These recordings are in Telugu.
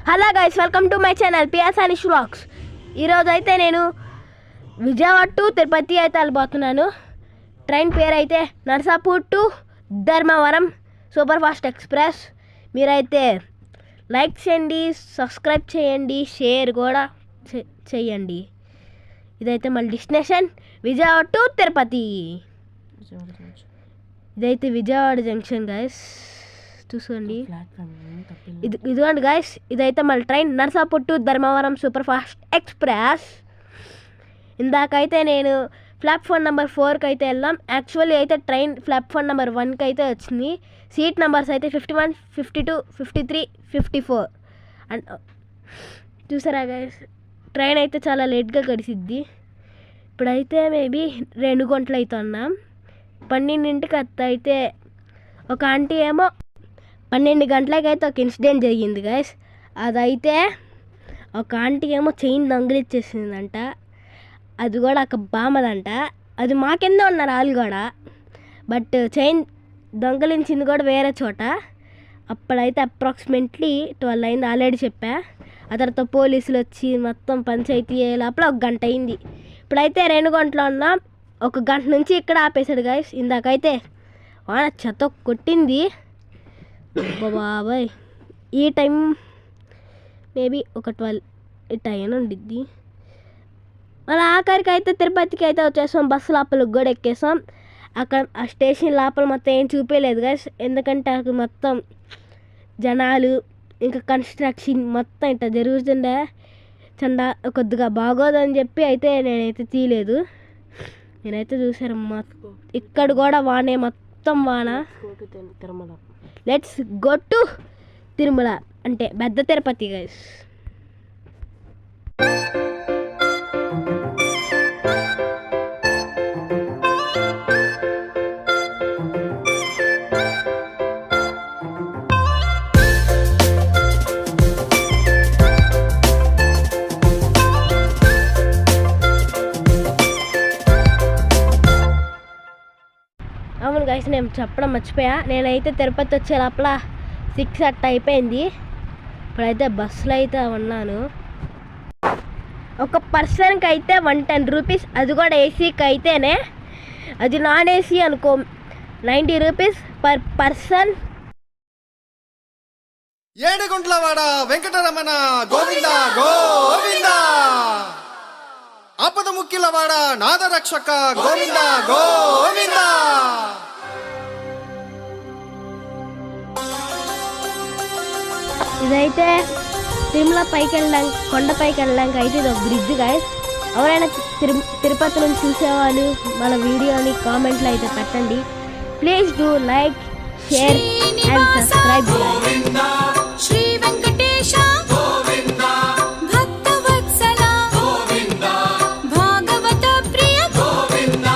Hello guys, welcome to my channel పియాస్ అనిష్ వ్లాగ్స్. ఈరోజు అయితే నేను విజయవాడ టు తిరుపతి అయితే వెళ్ళిపోతున్నాను. ట్రైన్ పేరు అయితే Narsapur to Dharmavaram super fast express. మీరైతే లైక్ చేయండి, సబ్స్క్రైబ్ చేయండి, షేర్ కూడా చేయండి. ఇదైతే మళ్ళీ డెస్టినేషన్ విజయవాడ టు తిరుపతి. ఇదైతే విజయవాడ జంక్షన్ గైస్, చూసుకోండి. ఇదిగోండి గైస్, ఇదైతే మళ్ళీ train Narsapur to Dharmavaram super fast express. ఇందాకైతే నేను ప్లాట్ఫామ్ నెంబర్ 4కి అయితే వెళ్ళాం. యాక్చువల్లీ అయితే ట్రైన్ ప్లాట్ఫామ్ నెంబర్ 1కి అయితే వచ్చింది. సీట్ నెంబర్స్ అయితే 51, 52, 53, 54 అండ్ చూసారా గైస్, ట్రైన్ అయితే చాలా లేట్గా గడిచిద్ది. ఇప్పుడైతే మేబీ 2 గంటలు అయితే ఉన్నాం. 12ంటికి అయితే ఒక ఆంటీ ఏమో 12 గంటలకైతే ఒక ఇన్సిడెంట్ జరిగింది గైస్. అదైతే ఒక ఆంటీ ఏమో చైన్ దొంగిలిచ్చేసిందంట. అది కూడా ఒక బామ్మదంట. అది మా కింద ఉన్నారు వాళ్ళు కూడా, బట్ చైన్ దొంగిలించింది కూడా వేరే చోట. అప్పుడైతే అప్రాక్సిమేట్లీ 12 అయింది ఆల్రెడీ చెప్పా. ఆ తర్వాత పోలీసులు వచ్చి మొత్తం పంచాయతీ లోపల 1 గంట అయింది. ఇప్పుడైతే 2 గంటలు ఉన్నాం. 1 గంట నుంచి ఇక్కడ ఆపేశాడు గైస్. ఇందాకైతే వాన చెత్త కొట్టింది బాబాయ్. ఈ టైం మేబీ ఒక 12 టైం ఉండిద్ది. మళ్ళీ ఆఖరికి అయితే తిరుపతికి అయితే వచ్చేసాం. బస్సు లోపలికి కూడా ఎక్కేసాం. అక్కడ ఆ స్టేషన్ లోపల మొత్తం ఏం చూపించలేదు గైస్, ఎందుకంటే అక్కడ మొత్తం జనాలు ఇంకా కన్స్ట్రక్షన్ మొత్తం ఇట్లా జరుగుతుండే. కొద్దిగా బాగోదని చెప్పి అయితే నేనైతే తీయలేదు. నేనైతే చూసాను ఇక్కడ కూడా వానే, మొత్తం వాన. లెట్స్ గో టు తిరుమల, అంటే పెద్ద తిరుపతి గైస్. అవును గైస్, నేను చెప్పడం మర్చిపోయా. నేనైతే తిరుపతి వచ్చే లోపల 6 అట్ట అయిపోయింది. ఇప్పుడైతే బస్సులో అయితే ఉన్నాను. ఒక పర్సన్కి అయితే 110 రూపీస్, అది కూడా ఏసీకి అయితేనే. అది నాన్ ఏసీ అనుకో 90 రూపీస్ పర్ పర్సన్. ఏడుగుంట్లవాడ వెంకటరమణ గోవింద గోవింద, ఆపద ముక్కిలవాడ నాదరక్షక గోవింద గోవింద. ఇదైతే తిరుమల పైకి వెళ్ళడానికి, కొండపైకి వెళ్ళడానికి అయితే ఇది ఒక బ్రిడ్జ్ గైస్. ఎవరైనా తిరుపతి నుంచి చూసేవాళ్ళు మన వీడియోని కామెంట్లో అయితే పెట్టండి. Please do like, share and subscribe guys. Shri Venkatesha Govinda, భక్త వత్సల గోవింద, భాగవత ప్రియ గోవింద,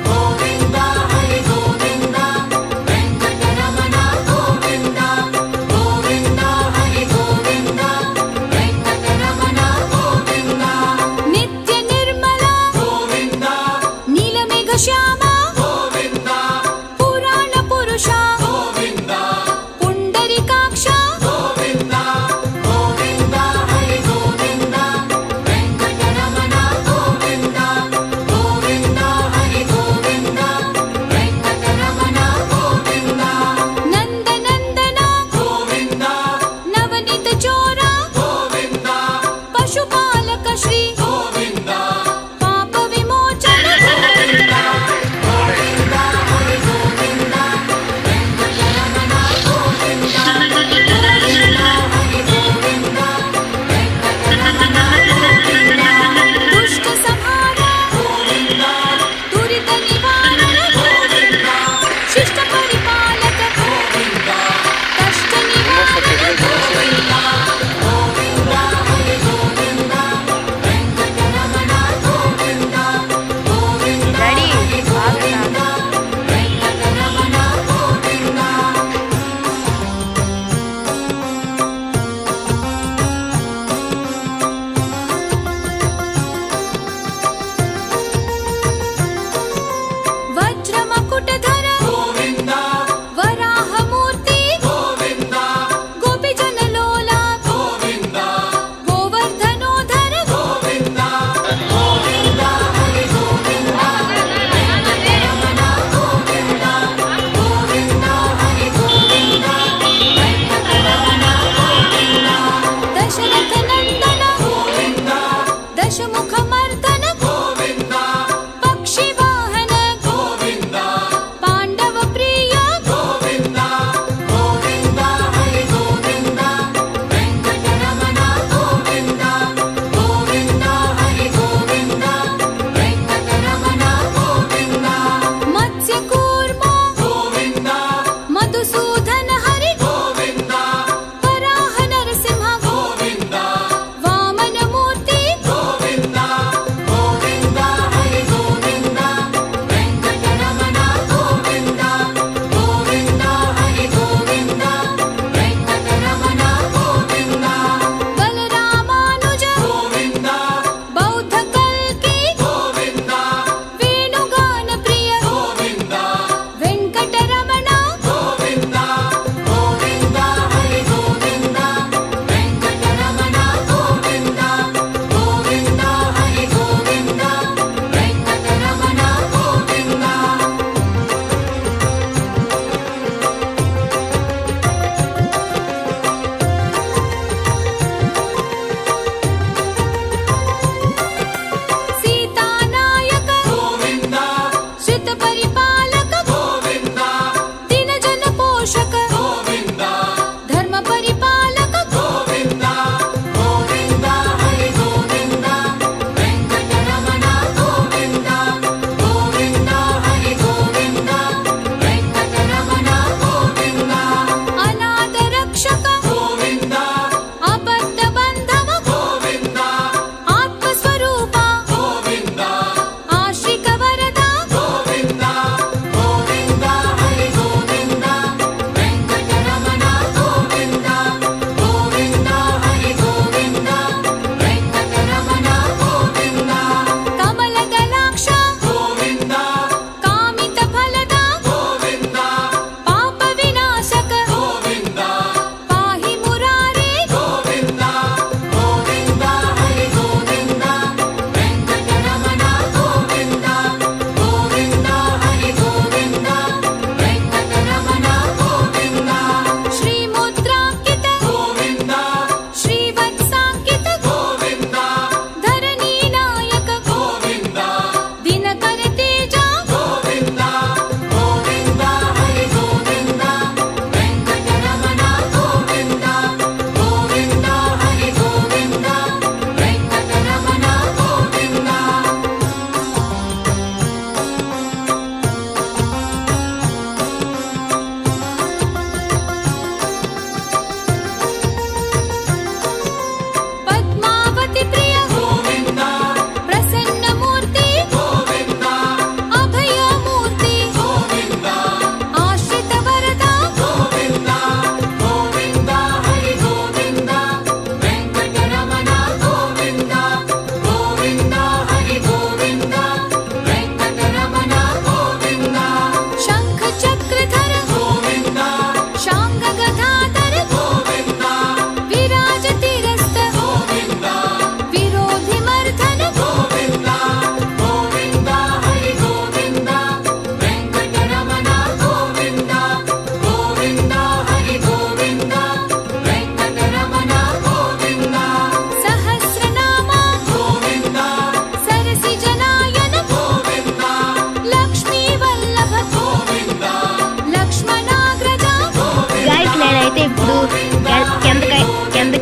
గోవింద హరి గోవింద, వెంకటరమణ గోవింద, గోవింద హరి గోవింద, వెంకటరమణ గోవింద, నిత్య నిర్మల గోవింద, నీలమేఘ శ్యామ గోవింద, పురాణ పురుష గోవింద, పుండరీకాక్ష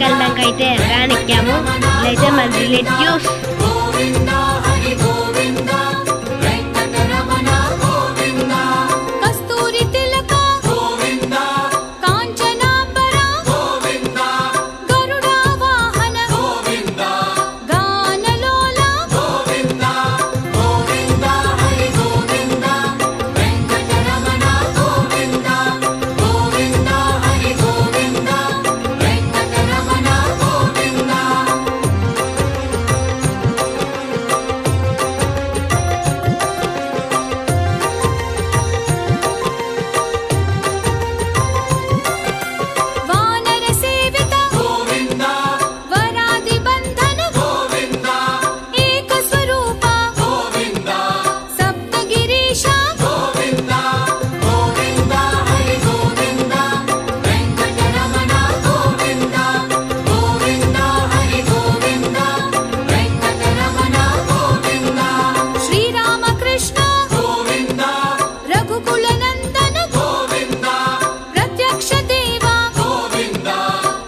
వెళ్ళడానికి అయితే వ్యాన్ ఎక్కాము. ఇదైతే మన రిలేటివ్స్. కస్తూరి తిలక కాంచనాంబర గరుడ వాహన గానలోల వానర సేవిత వరాది బంధన ఏక స్వరూప సప్తగిరీశ శ్రీరామకృష్ణ రఘుకుల నందన ప్రత్యక్ష దేవ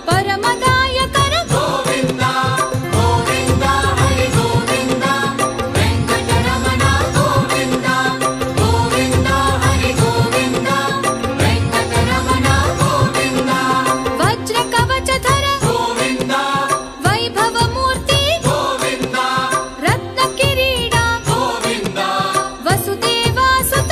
పరమదాయకర వజ్ర కవచధర వైభవమూర్తి రత్న కిరీట వసుదేవాసుత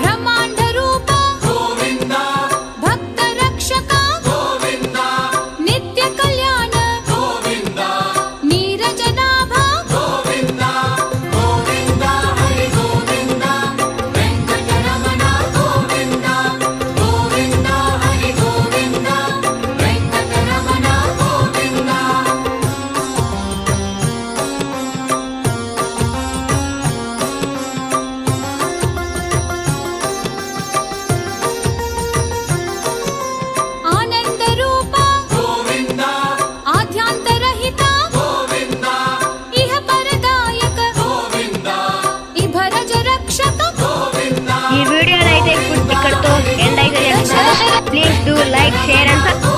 బ్రహ్మాండ రూప భక్త రక్షక నిత్య కళ్యాణ నీరజనాభ ఆనంద రూప ఆద్యాంతరహిత ఇహ పరదాయక ఇభరజ రక్షక ఈ వీడియోని అయితే ఇక్కడితో ఎండ్ అయితే చేస్తున్నాను. Please do like, share and subscribe.